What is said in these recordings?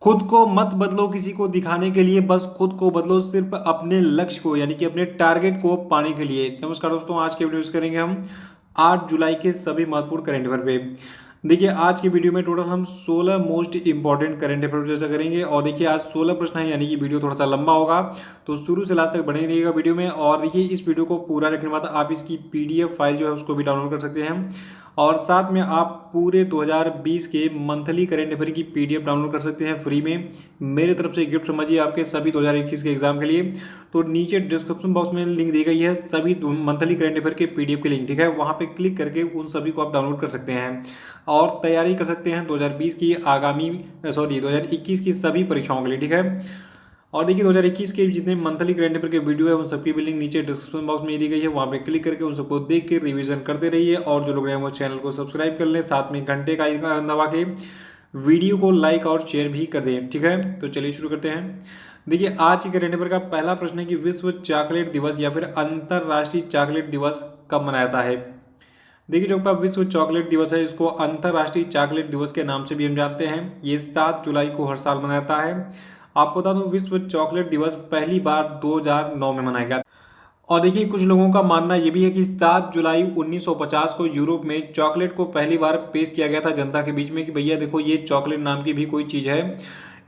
खुद को मत बदलो किसी को दिखाने के लिए, बस खुद को बदलो सिर्फ अपने लक्ष्य को यानी कि अपने टारगेट को पाने के लिए। नमस्कार दोस्तों, आज के वीडियो में करेंगे हम 8 जुलाई के सभी महत्वपूर्ण करंट अफेयर पे। देखिए आज की वीडियो में टोटल हम 16 मोस्ट इंपॉर्टेंट करंट अफेयर पर चर्चा करेंगे और देखिए आज 16 प्रश्न है यानी कि वीडियो थोड़ा सा लंबा होगा, तो शुरू से लास्ट तक बने रहिएगा वीडियो में। और देखिए इस वीडियो को पूरा देखने के बाद आप इसकी पीडीएफ फाइल जो है उसको भी डाउनलोड कर सकते हैं और साथ में आप पूरे 2020 के मंथली करंट अफेयर की पीडीएफ डाउनलोड कर सकते हैं फ्री में। मेरे तरफ से गिफ्ट समझिए आपके सभी 2021 के एग्जाम के लिए। तो नीचे डिस्क्रिप्शन बॉक्स में लिंक दी गई है सभी मंथली करंट अफेयर के पीडीएफ के लिंक, ठीक है, वहां पे क्लिक करके उन सभी को आप डाउनलोड कर सकते हैं और तैयारी कर सकते हैं 2020 की आगामी 2021 की सभी परीक्षाओं के लिए, ठीक है। और देखिए 2021 के जितने मंथली करंट अफेयर के वीडियो है उन सबकी भी लिंक नीचे डिस्क्रिप्शन बॉक्स में दी गई है, वहां पे क्लिक करके उन सबको देख के रिवीजन करते रहिए और जो लोग हैं वो चैनल को सब्सक्राइब कर लें, साथ में घंटे का आइकन दबा के वीडियो को लाइक और शेयर भी कर दें, ठीक है। तो चलिए शुरू करते हैं। देखिए आज के करंट अफेयर का पहला प्रश्न है कि विश्व चॉकलेट दिवस या फिर अंतरराष्ट्रीय चॉकलेट दिवस कब मनाया जाता है। देखिए जो आपका विश्व चॉकलेट दिवस है इसको अंतरराष्ट्रीय चॉकलेट दिवस के नाम से भी हम जानते हैं। ये 7 जुलाई को हर साल मनाया जाता है। आपको बता दूं विश्व चॉकलेट दिवस पहली बार 2009 में मनाया गया। और देखिए कुछ लोगों का मानना यह भी है कि 7 जुलाई 1950 को यूरोप में चॉकलेट को पहली बार पेश किया गया था जनता के बीच में कि भैया देखो ये चॉकलेट नाम की भी कोई चीज़ है।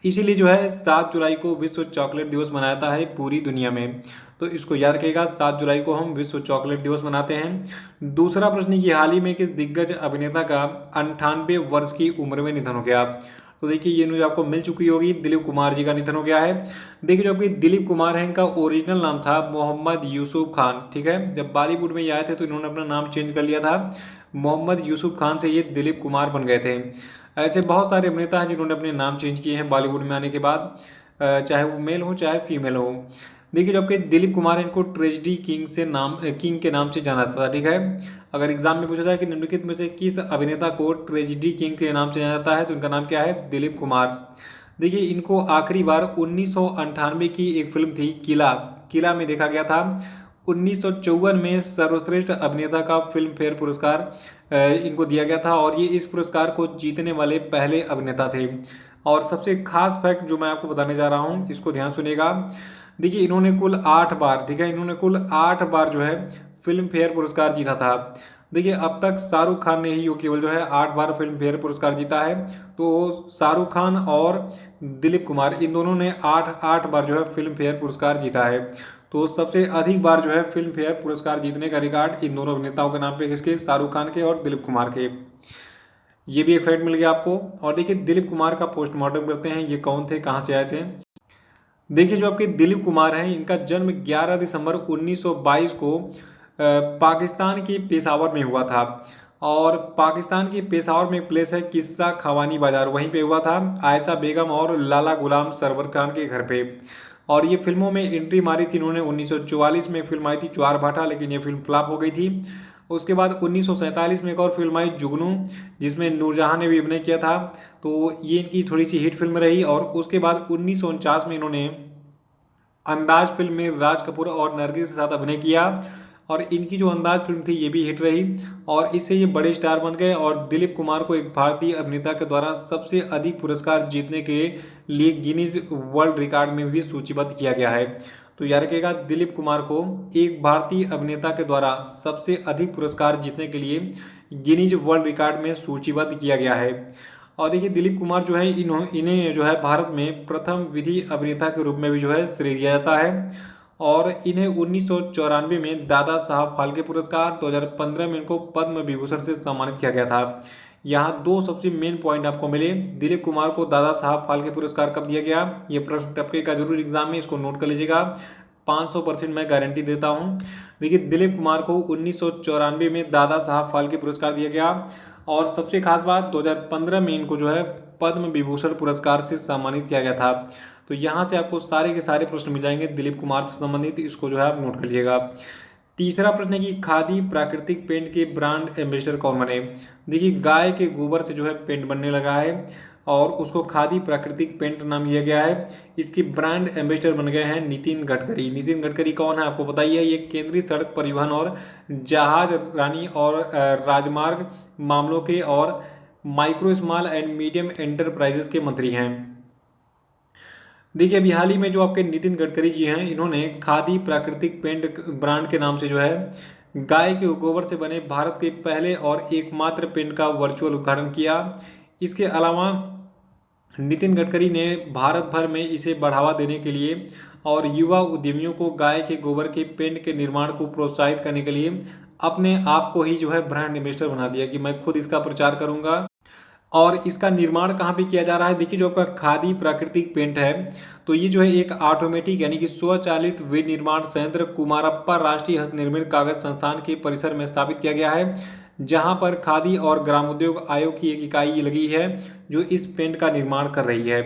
इसीलिए जो है 7 जुलाई को विश्व चॉकलेट दिवस मनाया जाता है पूरी दुनिया में। तो इसको याद रखिएगा, 7 जुलाई को हम विश्व चॉकलेट दिवस मनाते हैं। दूसरा प्रश्न की हाल ही में किस दिग्गज अभिनेता का 98 वर्ष की उम्र में निधन हो गया। तो देखिए ये न्यूज आपको मिल चुकी होगी, दिलीप कुमार जी का निधन हो गया है। देखिए जो आपकी दिलीप कुमार है इनका ओरिजिनल नाम था मोहम्मद यूसुफ खान, ठीक है। जब बॉलीवुड में ये आए थे तो इन्होंने अपना नाम चेंज कर लिया था, मोहम्मद यूसुफ खान से ये दिलीप कुमार बन गए थे। ऐसे बहुत सारे अभिनेता हैं जिन्होंने अपने नाम चेंज किए हैं बॉलीवुड में आने के बाद, चाहे वो मेल हो चाहे फीमेल हो। देखिए जो आपके दिलीप कुमार है इनको ट्रेजेडी किंग के नाम से जाना जाता था, ठीक है। अगर एग्जाम में पूछा जाए कि निम्नलिखित में से किस अभिनेता को ट्रेजेडी किंग के नाम से जाना जाता है तो इनका नाम क्या है, दिलीप कुमार। देखिए इनको आखिरी बार 1998 की एक फिल्म थी किला, किला में देखा गया था। 1954 में सर्वश्रेष्ठ अभिनेता का फिल्म फेयर पुरस्कार इनको दिया गया था और ये इस पुरस्कार को जीतने वाले पहले अभिनेता थे। और सबसे खास फैक्ट जो मैं आपको बताने जा रहा हूँ इसको ध्यान सुनिएगा। देखिए इन्होंने कुल 8 बार, ठीक है, इन्होंने कुल 8 बार जो है फिल्म फेयर पुरस्कार जीता था। देखिए अब तक शाहरुख खान ने ही यो केवल जो है 8 बार फिल्म फेयर पुरस्कार जीता है। तो शाहरुख खान और दिलीप कुमार इन दोनों ने 8 बार जो है फिल्म फेयर पुरस्कार जीता है। तो सबसे अधिक बार जो है फिल्म फेयर पुरस्कार जीतने का रिकॉर्ड इन दोनों अभिनेताओं के नाम पे, किसके, शाहरुख खान के और दिलीप कुमार के। ये भी एक फैक्ट मिल गया आपको। और देखिए दिलीप कुमार का पोस्टमार्टम करते हैं, ये कौन थे, कहाँ से आए थे। देखिए जो आपके दिलीप कुमार हैं इनका जन्म 11 दिसंबर 1922 को पाकिस्तान के पेशावर में हुआ था। और पाकिस्तान के पेशावर में एक प्लेस है किस्सा खवानी बाजार, वहीं पे हुआ था आयशा बेगम और लाला गुलाम सरवर खान के घर पे। और ये फिल्मों में एंट्री मारी थी इन्होंने। 1944 में एक फिल्म आई थी ज्वार भाटा, लेकिन ये फिल्म फ्लॉप हो गई थी। उसके बाद 1947 में एक और फिल्म आई जुगनू, जिसमें नूरजहां ने भी अभिनय किया था। तो ये इनकी थोड़ी सी हिट फिल्म रही। और उसके बाद 1949 में इन्होंने अंदाज फिल्म में राज कपूर और नरगिस के साथ अभिनय किया और इनकी जो अंदाज फिल्म थी ये भी हिट रही और इससे ये बड़े स्टार बन गए। और दिलीप कुमार को एक भारतीय अभिनेता के द्वारा सबसे अधिक पुरस्कार जीतने के लिए गिनीज वर्ल्ड रिकॉर्ड में भी सूचीबद्ध किया गया है। तो याद रखिएगा दिलीप कुमार को एक भारतीय अभिनेता के द्वारा सबसे अधिक पुरस्कार जीतने के लिए गिनीज वर्ल्ड रिकॉर्ड में सूचीबद्ध किया गया है। और देखिए दिलीप कुमार जो है इन्हें जो है भारत में प्रथम विधि अभिनेता के रूप में भी जो है श्रेय दिया जाता है। और इन्हें 1994 में दादा साहब फाल्के पुरस्कार, 2015 में इनको पद्म विभूषण से सम्मानित किया गया था। यहाँ दो सबसे मेन पॉइंट आपको मिले। दिलीप कुमार को दादा साहब फाल्के पुरस्कार कब दिया गया, ये प्रश्न टपके का जरूर एग्जाम में, इसको नोट कर लीजिएगा। 500% मैं गारंटी देता हूँ। देखिए दिलीप कुमार को 1994 में दादा साहब फाल्के पुरस्कार दिया गया और सबसे खास बात 2015 में इनको जो है पद्म विभूषण पुरस्कार से सम्मानित किया गया था। तो यहाँ से आपको सारे के सारे प्रश्न मिल जाएंगे दिलीप कुमार से संबंधित, इसको जो है आप नोट कर लीजिएगा। तीसरा प्रश्न है कि खादी प्राकृतिक पेंट के ब्रांड एम्बेसडर कौन बने। देखिए गाय के गोबर से जो है पेंट बनने लगा है और उसको खादी प्राकृतिक पेंट नाम दिया गया है। इसकी ब्रांड एम्बेसडर बन गए हैं नितिन गडकरी। नितिन गडकरी कौन है आपको बताइए, ये केंद्रीय सड़क परिवहन और जहाज रानी और राजमार्ग मामलों के और micro small and medium enterprises के मंत्री हैं। देखिए अभी हाल ही में जो आपके नितिन गडकरी जी हैं, इन्होंने खादी प्राकृतिक पेंट ब्रांड के नाम से जो है गाय के गोबर से बने भारत के पहले और एकमात्र पेंट का वर्चुअल उद्घाटन किया। इसके अलावा नितिन गडकरी ने भारत भर में इसे बढ़ावा देने के लिए और युवा उद्यमियों को गाय के गोबर के पेंट के निर्माण को प्रोत्साहित करने के लिए अपने आप को ही जो है ब्रांड एम्बेसडर बना दिया कि मैं खुद इसका प्रचार करूंगा। और इसका निर्माण कहाँ पे किया जा रहा है? देखिए जो आपका खादी प्राकृतिक पेंट है, तो ये जो है एक ऑटोमेटिक यानी कि स्वचालित विनिर्माण संयंत्र कुमारप्पा राष्ट्रीय हस्तनिर्मित कागज संस्थान के परिसर में स्थापित किया गया है, जहां पर खादी और ग्रामोद्योग आयोग की एक इकाई लगी है जो इस पेंट का निर्माण कर रही है।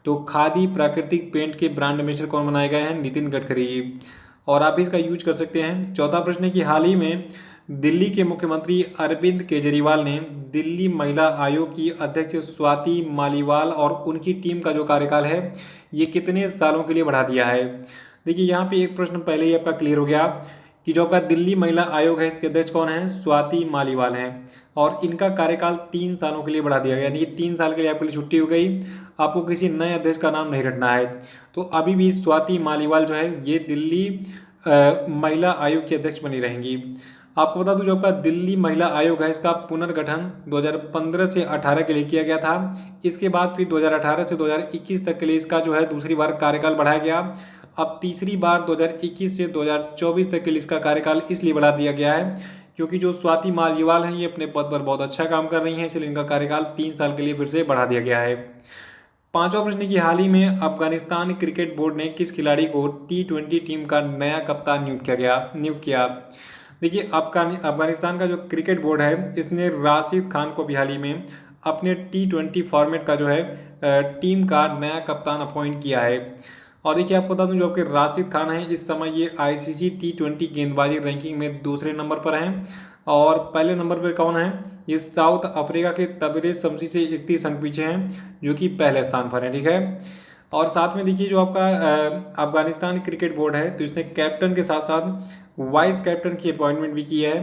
तो खादी प्राकृतिक पेंट के ब्रांड एम्बेसडर कौन बनाए गए हैं? नितिन गडकरी जी। और आप भी इसका यूज कर सकते हैं। चौथा प्रश्न है कि हाल ही में दिल्ली के मुख्यमंत्री अरविंद केजरीवाल ने दिल्ली महिला आयोग की अध्यक्ष स्वाति मालीवाल और उनकी टीम का जो कार्यकाल है ये कितने सालों के लिए बढ़ा दिया है? देखिए यहाँ पे एक प्रश्न पहले ही आपका क्लियर हो गया कि जो आपका दिल्ली महिला आयोग है इसके अध्यक्ष कौन है? स्वाति मालीवाल हैं। और इनका कार्यकाल 3 सालों के लिए बढ़ा दिया गया, यानी कि 3 साल के लिए आपके लिए छुट्टी हो गई। आपको किसी नए अध्यक्ष का नाम नहीं रखना है। तो अभी भी स्वाति मालीवाल जो है ये दिल्ली महिला आयोग की अध्यक्ष बनी रहेंगी। आपको बता दूं जो आपका दिल्ली महिला आयोग है इसका पुनर्गठन 2015 से 18 के लिए किया गया था। इसके बाद फिर 2018 से 2021 तक के लिए इसका जो है दूसरी बार कार्यकाल बढ़ाया गया। अब तीसरी बार 2021 से 2024 तक के लिए इसका कार्यकाल इसलिए बढ़ा दिया गया है क्योंकि जो स्वाति मालीवाल हैं ये अपने पद पर बहुत अच्छा काम कर रही हैं, इसलिए इनका कार्यकाल 3 साल के लिए फिर से बढ़ा दिया गया है। पांचवा प्रश्न की हाल ही में अफगानिस्तान क्रिकेट बोर्ड ने किस खिलाड़ी को T20 टीम का नया कप्तान नियुक्त किया? देखिए अफगानिस्तान का जो क्रिकेट बोर्ड है इसने राशिद खान को भी हाल ही में अपने T20 फॉर्मेट का जो है टीम का नया कप्तान अपॉइंट किया है। और देखिए आपको बता दूं जो आपके राशिद खान हैं इस समय ये ICC T20 गेंदबाजी रैंकिंग में दूसरे नंबर पर हैं। और पहले नंबर पर कौन है? ये साउथ अफ्रीका के तबरेज शमसी से 31 अंक पीछे हैं जो कि पहले स्थान पर है। ठीक है। और साथ में देखिए जो आपका अफगानिस्तान क्रिकेट बोर्ड है तो इसने कैप्टन के साथ साथ वाइस कैप्टन की अपॉइंटमेंट भी की है।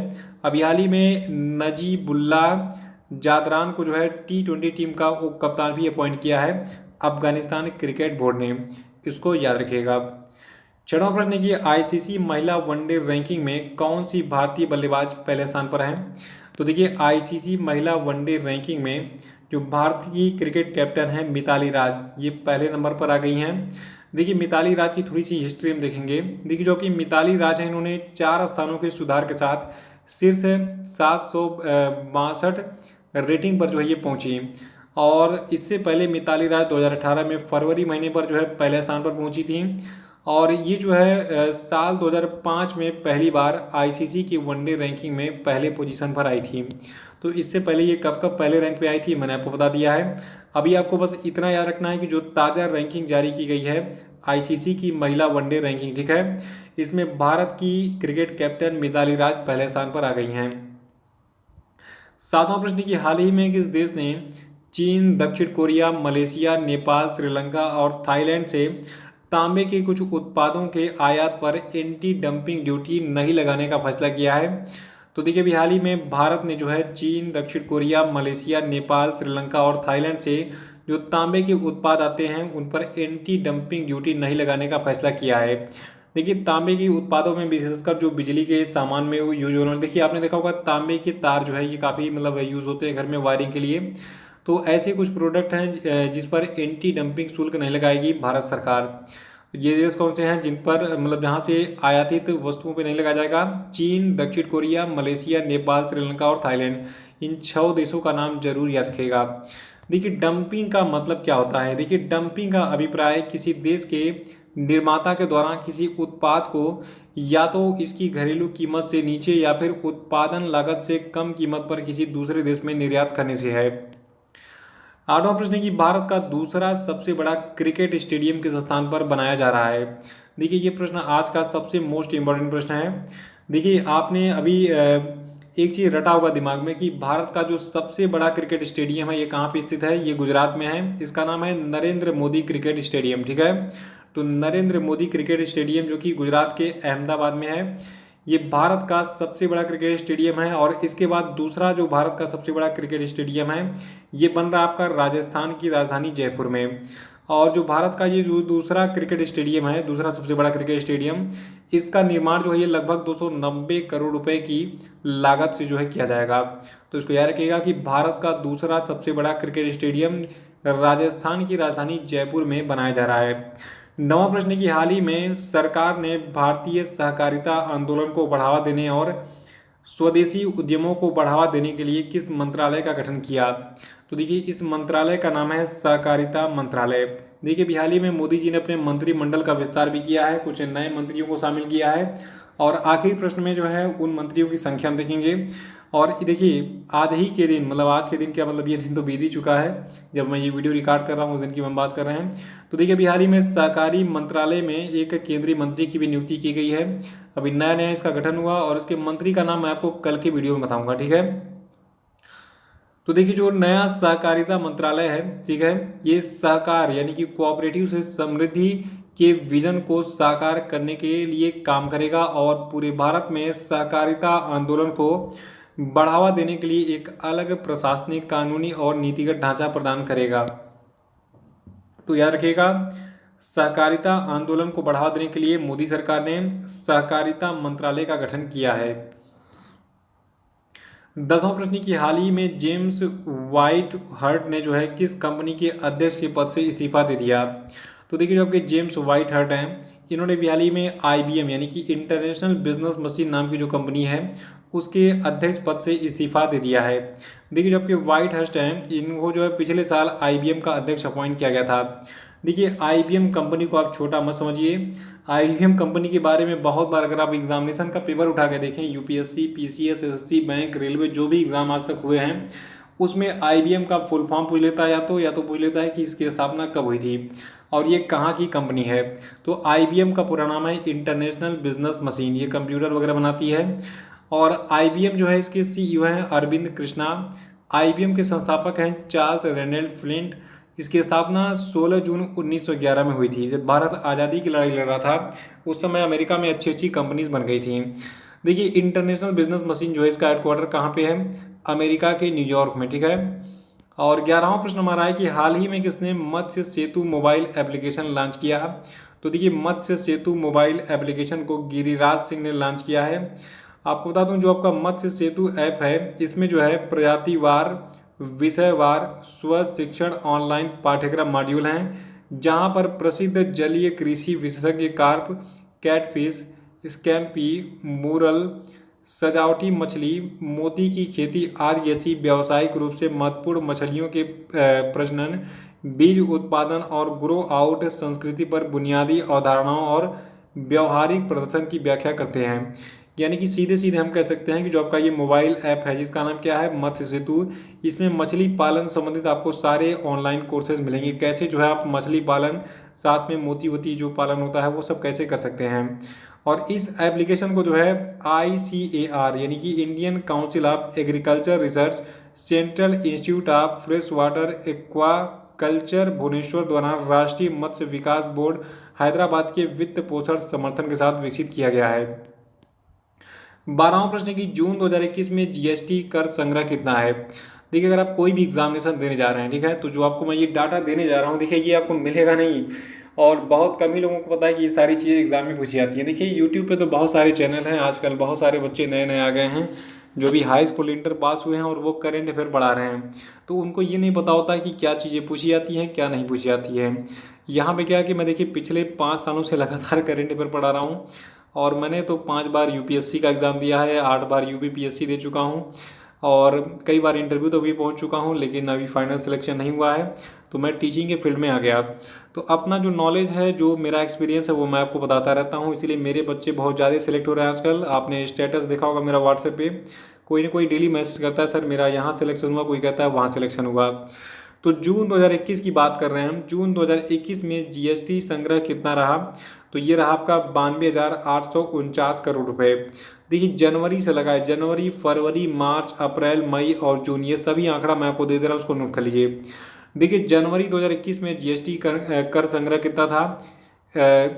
अभी हाल ही में नजीबुल्लाह जादरान को जो है T20 टीम का उप कप्तान भी अपॉइंट किया है अफगानिस्तान क्रिकेट बोर्ड ने, इसको याद रखिएगा। छठवां प्रश्न है कि ICC महिला वनडे रैंकिंग में कौन सी भारतीय बल्लेबाज पहले स्थान पर है? तो देखिए ICC महिला वनडे रैंकिंग में जो भारतीय क्रिकेट कैप्टन है मिताली राज ये पहले नंबर पर आ गई हैं। देखिए मिताली राज की थोड़ी सी हिस्ट्री हम देखेंगे। देखिए जो कि मिताली राज है इन्होंने 4 स्थानों के सुधार के साथ शीर्ष 762 रेटिंग पर जो है ये पहुंची। और इससे पहले मिताली राज 2018 में फरवरी महीने पर जो है पहले स्थान पर पहुंची थी। और ये जो है साल 2005 में पहली बार ICC की वनडे रैंकिंग में पहले पोजीशन पर आई थी। तो इससे पहले ये कब कब पहले रैंक पे आई थी मैंने आपको बता दिया है। अभी आपको बस इतना याद रखना है कि जो ताज़ा रैंकिंग जारी की गई है ICC की महिला वनडे रैंकिंग, ठीक है, इसमें भारत की क्रिकेट कैप्टन मिताली राज पहले स्थान पर आ गई हैं। सातवां प्रश्न की हाल ही में किस देश ने चीन, दक्षिण कोरिया, मलेशिया, नेपाल, श्रीलंका और थाईलैंड से तांबे के कुछ उत्पादों के आयात पर एंटी डंपिंग ड्यूटी नहीं लगाने का फैसला किया है? तो देखिए अभी हाल ही में भारत ने जो है चीन, दक्षिण कोरिया, मलेशिया, नेपाल, श्रीलंका और थाईलैंड से जो तांबे के उत्पाद आते हैं उन पर एंटी डंपिंग ड्यूटी नहीं लगाने का फैसला किया है। देखिए तांबे के उत्पादों में विशेषकर जो बिजली के सामान में यूज होने, देखिए आपने देखा होगा तांबे के तार जो है ये काफ़ी मतलब यूज़ होते हैं घर में वायरिंग के लिए। तो ऐसे कुछ प्रोडक्ट हैं जिस पर एंटी डंपिंग शुल्क नहीं लगाएगी भारत सरकार। ये देश कौन से हैं जिन पर मतलब जहाँ से आयातित वस्तुओं पे नहीं लगाया जाएगा? चीन, दक्षिण कोरिया, मलेशिया, नेपाल, श्रीलंका और थाईलैंड। इन 6 देशों का नाम जरूर याद रखिएगा। देखिए डंपिंग का मतलब क्या होता है? देखिए डंपिंग का अभिप्राय किसी देश के निर्माता के द्वारा किसी उत्पाद को या तो इसकी घरेलू कीमत से नीचे या फिर उत्पादन लागत से कम कीमत पर किसी दूसरे देश में निर्यात करने से है। आठवां प्रश्न है कि भारत का दूसरा सबसे बड़ा क्रिकेट स्टेडियम किस स्थान पर बनाया जा रहा है? देखिए ये प्रश्न आज का सबसे मोस्ट इम्पोर्टेंट प्रश्न है। देखिए आपने अभी एक चीज़ रटा होगा दिमाग में कि भारत का जो सबसे बड़ा क्रिकेट स्टेडियम है ये कहाँ पे स्थित है? ये गुजरात में है। इसका नाम है नरेंद्र मोदी क्रिकेट स्टेडियम। ठीक है। तो नरेंद्र मोदी क्रिकेट स्टेडियम जो कि गुजरात के अहमदाबाद में है, ये भारत का सबसे बड़ा क्रिकेट स्टेडियम है। और इसके बाद दूसरा जो भारत का सबसे बड़ा क्रिकेट स्टेडियम है ये बन रहा है आपका राजस्थान की राजधानी जयपुर में। और जो भारत का ये जो दूसरा क्रिकेट स्टेडियम है, दूसरा सबसे बड़ा क्रिकेट स्टेडियम, इसका निर्माण जो है ये लगभग 290 करोड़ रुपए की लागत से जो है किया जाएगा। तो इसको याद रखिएगा कि भारत का दूसरा सबसे बड़ा क्रिकेट स्टेडियम राजस्थान की राजधानी जयपुर में बनाया जा रहा है। नवा प्रश्न है कि हाल ही में सरकार ने भारतीय सहकारिता आंदोलन को बढ़ावा देने और स्वदेशी उद्यमों को बढ़ावा देने के लिए किस मंत्रालय का गठन किया। तो देखिए इस मंत्रालय का नाम है सहकारिता मंत्रालय। देखिए अभी हाल ही में मोदी जी ने अपने मंत्रिमंडल का विस्तार भी किया है, कुछ नए मंत्रियों को शामिल किया है और आखिरी प्रश्न में जो है उन मंत्रियों की संख्या हम देखेंगे। और देखिए आज ही के दिन, मतलब आज के दिन क्या मतलब, ये दिन तो बीत ही चुका है जब मैं ये वीडियो रिकॉर्ड कर रहा हूँ, उस दिन की हम बात कर रहे हैं। तो देखिए अभी हाल ही में सहकारी मंत्रालय में एक केंद्रीय मंत्री की भी नियुक्ति की गई है। अभी नया नया इसका गठन हुआ और इसके मंत्री का नाम मैं आपको कल के वीडियो में बताऊंगा, ठीक है। तो देखिए जो नया सहकारिता मंत्रालय है, ठीक है, ये सहकार यानी कि कोऑपरेटिव से समृद्धि के विजन को साकार करने के लिए काम करेगा और पूरे भारत में सहकारिता आंदोलन को बढ़ावा देने के लिए एक अलग प्रशासनिक, कानूनी और नीतिगत ढांचा प्रदान करेगा। तो याद रखिएगा, सहकारिता आंदोलन को बढ़ावा देने के लिए मोदी सरकार ने सहकारिता मंत्रालय का गठन किया है। 10वां प्रश्न की हाल ही में जेम्स व्हाइट हर्ट ने जो है किस कंपनी के अध्यक्ष के पद से इस्तीफा दे दिया। तो देखिए जो आपके जेम्स व्हाइट हर्ट हैं, इन्होंने भी हाल ही में IBM यानी कि इंटरनेशनल बिजनेस मशीन नाम की जो कंपनी है उसके अध्यक्ष पद से इस्तीफा दे दिया है। देखिए जो आपके व्हाइट हर्ट हैं, इनको जो है पिछले साल IBM का अध्यक्ष अपॉइंट किया गया था। देखिए IBM कंपनी को आप छोटा मत समझिए। IBM कंपनी के बारे में बहुत बार अगर आप एग्जामिनेशन का पेपर उठा के देखें, UPSC, PCS, SSC, bank, railway, जो भी एग्जाम आज तक हुए हैं उसमें IBM का फुल फॉर्म पूछ लेता है, या तो पूछ लेता है कि इसकी स्थापना कब हुई थी और ये कहाँ की कंपनी है। तो IBM का पूरा नाम है इंटरनेशनल बिजनेस मशीन, ये कंप्यूटर वगैरह बनाती है। और IBM जो है इसके CEO हैं अरविंद कृष्णा। IBM के संस्थापक हैं चार्ल्स रेनल्ड फ्लिंट। इसकी स्थापना 16 जून 1911 में हुई थी। जब भारत आज़ादी की लड़ाई लड़ रहा था उस समय अमेरिका में अच्छी अच्छी कंपनीज बन गई थी। देखिए इंटरनेशनल बिजनेस मशीन जो है इसका हेडक्वार्टर कहाँ पे है, अमेरिका के न्यूयॉर्क में, ठीक है। और 11वां प्रश्न हमारा है कि हाल ही में किसने मत्स्य सेतु मोबाइल एप्लीकेशन लॉन्च किया। तो देखिए मत्स्य सेतु मोबाइल एप्लीकेशन को गिरिराज सिंह ने लॉन्च किया है। आपको बता दूं जो आपका मत्स्य सेतु ऐप है इसमें जो है प्रजातिवार, विषयवार स्व शिक्षण ऑनलाइन पाठ्यक्रम मॉड्यूल हैं जहां पर प्रसिद्ध जलीय कृषि विशेषज्ञ कार्प, कैटफिश, स्कैम्पी, मूरल, सजावटी मछली, मोती की खेती आदि जैसी व्यावसायिक रूप से महत्वपूर्ण मछलियों के प्रजनन, बीज उत्पादन और ग्रो आउट संस्कृति पर बुनियादी अवधारणाओं और व्यवहारिक प्रदर्शन की व्याख्या करते हैं। यानी कि सीधे सीधे हम कह सकते हैं कि जो आपका ये मोबाइल ऐप है जिसका नाम क्या है, मत्स्य सेतु, इसमें मछली पालन संबंधित आपको सारे ऑनलाइन कोर्सेज मिलेंगे। कैसे जो है आप मछली पालन, साथ में मोती वोती जो पालन होता है वो सब कैसे कर सकते हैं। और इस एप्लीकेशन को जो है ICAR यानी कि Indian council of agriculture research, central institute of fresh water aquaculture Bhubaneswar द्वारा राष्ट्रीय मत्स्य विकास बोर्ड हैदराबाद के वित्त पोषण समर्थन के साथ विकसित किया गया है। 12वां प्रश्न की जून 2021 में GST कर संग्रह कितना है। देखिए अगर आप कोई भी एग्जामिनेशन देने जा रहे हैं, ठीक है, तो जो आपको मैं ये डाटा देने जा रहा हूँ, देखिए ये आपको मिलेगा नहीं और बहुत कम ही लोगों को पता है कि ये सारी चीज़ें एग्जाम में पूछी जाती हैं। देखिए यूट्यूब पे तो बहुत सारे चैनल हैं, आजकल बहुत सारे बच्चे नए नए आ गए हैं जो भी हाई स्कूल इंटर पास हुए हैं और वो करेंट अफेयर पढ़ा रहे हैं, तो उनको ये नहीं पता होता है कि क्या चीज़ें पूछी जाती हैं क्या नहीं पूछी जाती है। यहाँ पे क्या है कि मैं देखिए पिछले 5 सालों से लगातार करेंट अफेयर पढ़ा रहा हूँ और मैंने तो 5 बार UPSC का एग्ज़ाम दिया है, 8 बार UPPSC दे चुका हूँ और कई बार इंटरव्यू तो भी पहुँच चुका हूँ, लेकिन अभी फाइनल सिलेक्शन नहीं हुआ है तो मैं टीचिंग के फील्ड में आ गया। तो अपना जो नॉलेज है, जो मेरा एक्सपीरियंस है वो मैं आपको बताता रहता हूँ, इसीलिए मेरे बच्चे बहुत ज़्यादा सिलेक्ट हो रहे हैं आजकल। आपने स्टेटस देखा होगा मेरा व्हाट्सएप पे, कोई ना कोई डेली मैसेज करता है सर मेरा यहाँ सिलेक्शन हुआ, कोई कहता है वहाँ सिलेक्शन हुआ। तो जून 2021 की बात कर रहे हैं हम। जून 2021 में GST संग्रह कितना रहा, तो ये रहा आपका 92,849 करोड़ रुपए। देखिए जनवरी से लगाए, जनवरी, फरवरी, मार्च, अप्रैल, मई और जून, ये सभी आंकड़ा मैं आपको दे दे रहा हूँ, उसको नोट कर लीजिए। देखिए जनवरी 2021 में GST कर संग्रह कितना था,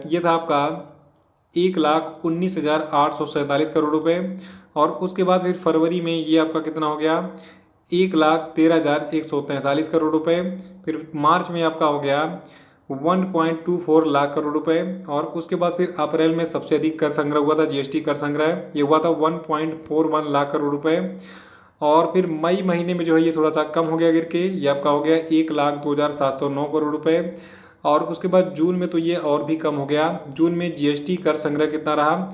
ये था आपका 1,19,847 करोड़ रुपए। और उसके बाद फिर फरवरी में ये आपका कितना हो गया, 1,13,143 करोड़ रुपए। फिर मार्च में आपका हो गया 1.24 लाख करोड़ रुपए। और उसके बाद फिर अप्रैल में सबसे अधिक कर संग्रह हुआ था, जीएसटी कर संग्रह, ये हुआ था 1.41 लाख करोड़ रुपए। और फिर मई महीने में जो है ये थोड़ा सा कम हो गया गिर के, ये आपका हो गया 1,02,709 करोड़ रुपए। और उसके बाद जून में तो ये और भी कम हो गया। जून में जीएसटी कर संग्रह कितना रहा,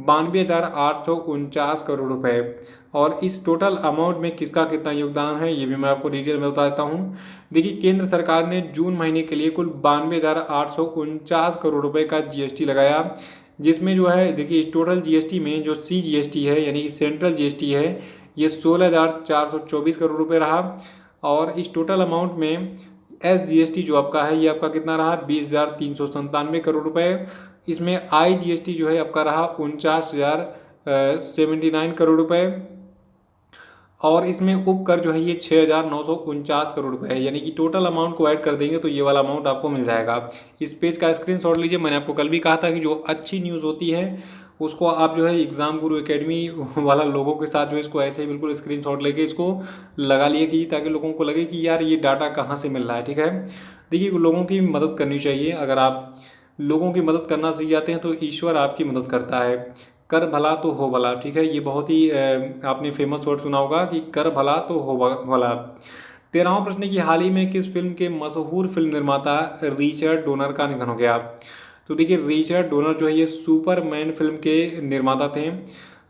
92,849 करोड़ रुपए। और इस टोटल अमाउंट में किसका कितना योगदान है ये भी मैं आपको डिटेल में बता देता हूँ। देखिए, केंद्र सरकार ने जून महीने के लिए कुल 92,849 करोड़ रुपए का जीएसटी लगाया, जिसमें जो है देखिए टोटल जीएसटी में जो सीजीएसटी है यानी कि सेंट्रल जीएसटी है ये 16,424 करोड़ रुपए रहा। और इस टोटल अमाउंट में एसजीएसटी जो आपका है ये आपका कितना रहा, 20,397 करोड़ रुपए। इसमें आईजीएसटी जो है आपका रहा 49,079 करोड़ रुपए। और इसमें उपकर जो है ये 6,949 करोड़ रुपए है, यानी कि टोटल अमाउंट को ऐड कर देंगे तो ये वाला अमाउंट आपको मिल जाएगा। इस पेज का स्क्रीनशॉट लीजिए। मैंने आपको कल भी कहा था कि जो अच्छी न्यूज़ होती है उसको आप जो है एग्जाम गुरु एकेडमी वाला लोगों के साथ जो है इसको ऐसे ही बिल्कुल स्क्रीनशॉट लेके इसको लगा लिए कीजिए, ताकि लोगों को लगे कि यार ये डाटा कहाँ से मिल रहा है। ठीक है, देखिए लोगों की मदद करनी चाहिए। अगर आप लोगों की मदद करना सीख जाते हैं तो ईश्वर आपकी मदद करता है। कर भला तो हो भला, ठीक है, ये बहुत ही आपने फेमस वर्ड सुना होगा कि कर भला तो हो भला। 13वां प्रश्न की हाल ही में किस फिल्म के मशहूर फिल्म निर्माता रिचर्ड डोनर का निधन हो गया। तो देखिए रिचर्ड डोनर जो है ये सुपरमैन फिल्म के निर्माता थे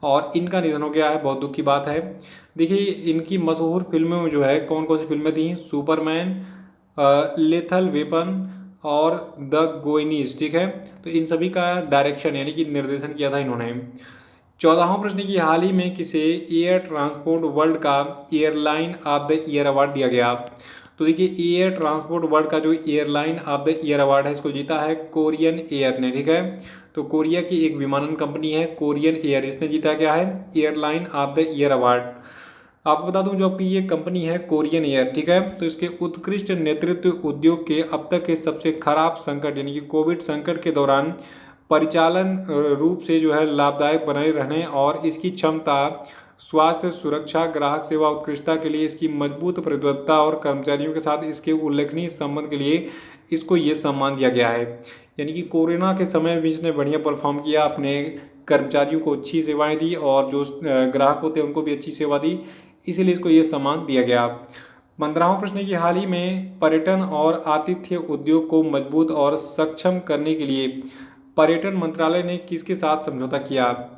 और इनका निधन हो गया है, बहुत दुख की बात है। देखिए इनकी मशहूर फिल्मों में जो है कौन कौन सी फिल्में थी, सुपरमैन, लेथल वेपन और द गोइनीज, ठीक है। तो इन सभी का डायरेक्शन यानी कि निर्देशन किया था इन्होंने। 14वां प्रश्न की हाल ही में किसे एयर ट्रांसपोर्ट वर्ल्ड का airline of the year award दिया गया। तो देखिए एयर ट्रांसपोर्ट वर्ल्ड का जो airline of the year award है इसको जीता है कोरियन एयर ने, ठीक है। तो कोरिया की एक विमानन कंपनी है कोरियन एयर, इसने जीता क्या है airline of the year award. आपको बता दूं जो आपकी ये कंपनी है कोरियन एयर, ठीक है, तो इसके उत्कृष्ट नेतृत्व उद्योग के अब तक के सबसे खराब संकट यानी कि कोविड संकट के दौरान परिचालन रूप से जो है लाभदायक बनाए रहने और इसकी क्षमता, स्वास्थ्य सुरक्षा, ग्राहक सेवा उत्कृष्टता के लिए इसकी मजबूत प्रतिबद्धता और कर्मचारियों के साथ इसके उल्लेखनीय संबंध के लिए इसको ये सम्मान दिया गया है। यानी कि कोरोना के समय भी इसने बढ़िया परफॉर्म किया, अपने कर्मचारियों को अच्छी सेवाएं दी और जो ग्राहक होते हैं उनको भी अच्छी सेवा दी, इसीलिए इसको ये सम्मान दिया गया। 15वां प्रश्न की हाल ही में पर्यटन और आतिथ्य उद्योग को मजबूत और सक्षम करने के लिए पर्यटन मंत्रालय ने किसके साथ समझौता किया।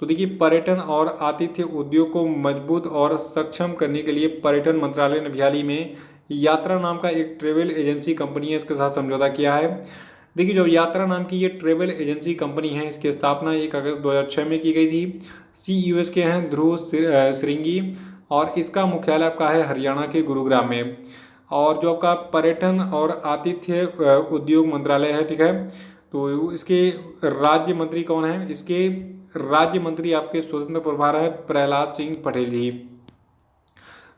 तो देखिए पर्यटन और आतिथ्य उद्योग को मजबूत और सक्षम करने के लिए पर्यटन मंत्रालय ने हाल ही में यात्रा नाम का एक ट्रेवल एजेंसी कंपनी है इसके साथ समझौता किया है। देखिए जो यात्रा नाम की ये ट्रेवल एजेंसी कंपनी है इसकी स्थापना 1 अगस्त 2006 में की गई थी। सीईओ के हैं ध्रुव श्रृंगी और इसका मुख्यालय आपका है हरियाणा के गुरुग्राम में। और जो आपका पर्यटन और आतिथ्य उद्योग मंत्रालय है, ठीक है, तो इसके राज्य मंत्री कौन है, इसके राज्य मंत्री आपके स्वतंत्र प्रभार है प्रहलाद सिंह पटेल जी।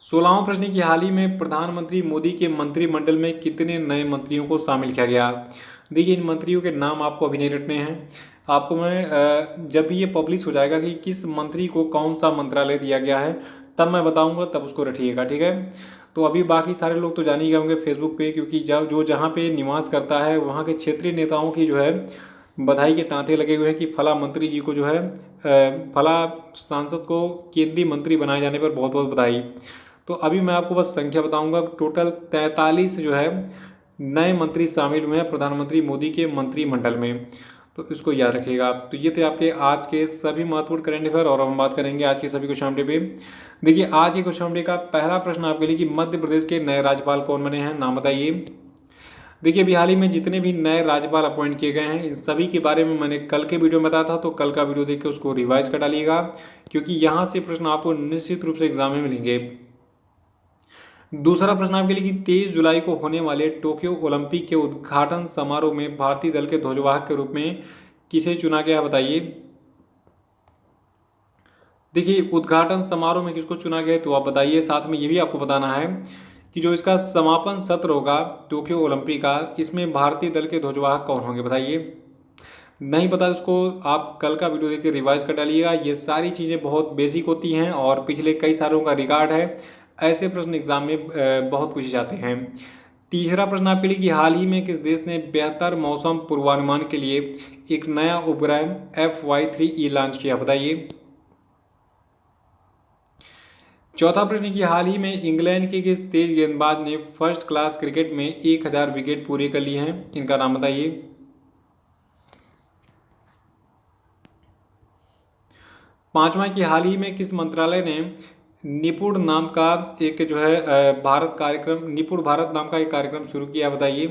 16वां प्रश्न की हाल ही में प्रधानमंत्री मोदी के मंत्रिमंडल में कितने नए मंत्रियों को शामिल किया गया। देखिए इन मंत्रियों के नाम आपको अभी नहीं रटने हैं, आपको मैं जब भी ये पब्लिश हो जाएगा कि किस मंत्री को कौन सा मंत्रालय दिया गया है तब मैं बताऊंगा, तब उसको रटिएगा, ठीक है। तो अभी बाकी सारे लोग तो जान ही गए होंगे फेसबुक पे, क्योंकि जब जो जहाँ पे निवास करता है वहाँ के क्षेत्रीय नेताओं की जो है बधाई के तांते लगे हुए हैं कि फला मंत्री जी को जो है फला सांसद को केंद्रीय मंत्री बनाए जाने पर बहुत बहुत बधाई। तो अभी मैं आपको बस संख्या बताऊंगा, टोटल 43 जो है नए मंत्री शामिल हुए हैं प्रधानमंत्री मोदी के मंत्रिमंडल में, तो इसको याद रखिएगा। तो ये थे आपके आज के सभी महत्वपूर्ण करंट अफेयर और हम बात करेंगे आज के सभी क्वेश्चन डे पे। देखिए आज के क्वेश्चन डे का पहला प्रश्न आपके लिए कि मध्य प्रदेश के नए राज्यपाल कौन बने हैं, नाम बताइए। देखिए अभी हाल ही में जितने भी नए राज्यपाल अपॉइंट किए गए हैं इन सभी के बारे में मैंने कल के वीडियो में बताया था, तो कल का वीडियो देख के उसको रिवाइज कर डालिएगा, क्योंकि यहाँ से प्रश्न आपको निश्चित रूप से एग्जाम में मिलेंगे। दूसरा प्रश्न आपके लिए कि 23 जुलाई को होने वाले टोक्यो ओलंपिक के उद्घाटन समारोह में भारतीय दल के ध्वजवाहक के रूप में किसे चुना गया है, बताइए। देखिए उद्घाटन समारोह में किसको चुना गया तो आप बताइए। साथ में ये भी आपको बताना है कि जो इसका समापन सत्र होगा टोक्यो ओलंपिक का, इसमें भारतीय दल के ध्वजवाहक कौन होंगे, बताइए। नहीं पता इसको आप कल का वीडियो देख के रिवाइज कर डालिएगा। ये सारी चीज़ें बहुत बेसिक होती हैं और पिछले कई सालों का रिकॉर्ड है, ऐसे प्रश्न एग्जाम में बहुत पूछे जाते हैं। तीसरा प्रश्न आपके लिए कि हाल ही में किस देश ने बेहतर मौसम पूर्वानुमान के लिए एक नया उपग्रह FY3E लॉन्च किया, बताइए। चौथा प्रश्न कि हाल ही में इंग्लैंड के किस तेज गेंदबाज ने फर्स्ट क्लास क्रिकेट में 1000 विकेट पूरे कर लिए हैं, इनका नाम बताइए। पांचवा कि हाल ही में किस मंत्रालय ने निपुण नाम का एक जो है भारत कार्यक्रम निपुण भारत नाम का एक कार्यक्रम शुरू किया, बताइए।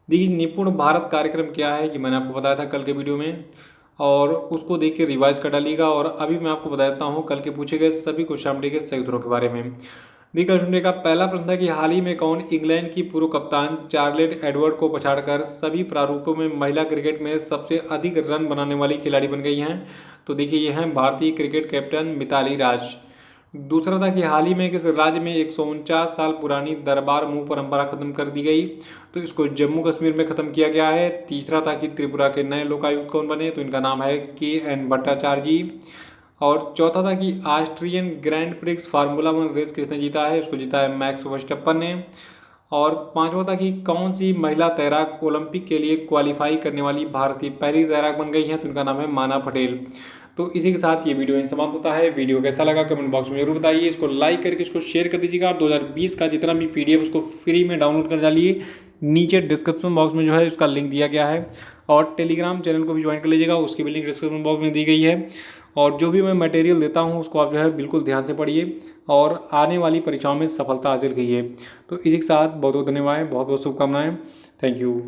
देखिए निपुण भारत कार्यक्रम क्या है कि मैंने आपको बताया था कल के वीडियो में, और उसको देख के रिवाइज कर डालिएगा। और अभी मैं आपको बता देता हूँ कल के पूछे गए सभी क्वेश्चन के सही उत्तरों के बारे में। देखिए क्वेश्चन का पहला प्रश्न था कि हाल ही में कौन इंग्लैंड की पूर्व कप्तान चार्लेट एडवर्ड को पछाड़कर सभी प्रारूपों में महिला क्रिकेट में सबसे अधिक रन बनाने वाली खिलाड़ी बन गई हैं, तो देखिए ये हैं भारतीय क्रिकेट कैप्टन मिताली राज। दूसरा था कि हाल ही में किस राज्य में 149 साल पुरानी दरबार मुंह परंपरा खत्म कर दी गई, तो इसको जम्मू कश्मीर में खत्म किया गया है। तीसरा था कि त्रिपुरा के नए लोकायुक्त कौन बने, तो इनका नाम है KN भट्टाचार्य जी। और चौथा था कि Austrian grand prix formula 1 race किसने जीता है, उसको जीता है मैक्स वर्स्टप्पन ने। और पांचवा था कि कौन सी महिला तैराक ओलंपिक के लिए क्वालिफाई करने वाली भारत की पहली तैराक बन गई है, तो इनका नाम है माना पटेल। तो इसी के साथ ये वीडियो यहीं समाप्त होता है। वीडियो कैसा लगा कमेंट बॉक्स में जरूर बताइए, इसको लाइक करके इसको शेयर कर दीजिएगा। और 2020 का जितना भी PDF उसको फ्री में डाउनलोड कर डालिए, नीचे डिस्क्रिप्शन बॉक्स में जो है उसका लिंक दिया गया है। और टेलीग्राम चैनल को भी ज्वाइन कर लीजिएगा, उसकी भी लिंक डिस्क्रिप्शन बॉक्स में दी गई है। और जो भी मैं मटेरियल देता हूँ उसको आप जो है बिल्कुल ध्यान से पढ़िए और आने वाली परीक्षाओं में सफलता हासिल कीजिए। तो इसी के साथ बहुत बहुत धन्यवाद, बहुत बहुत शुभकामनाएं। Thank you.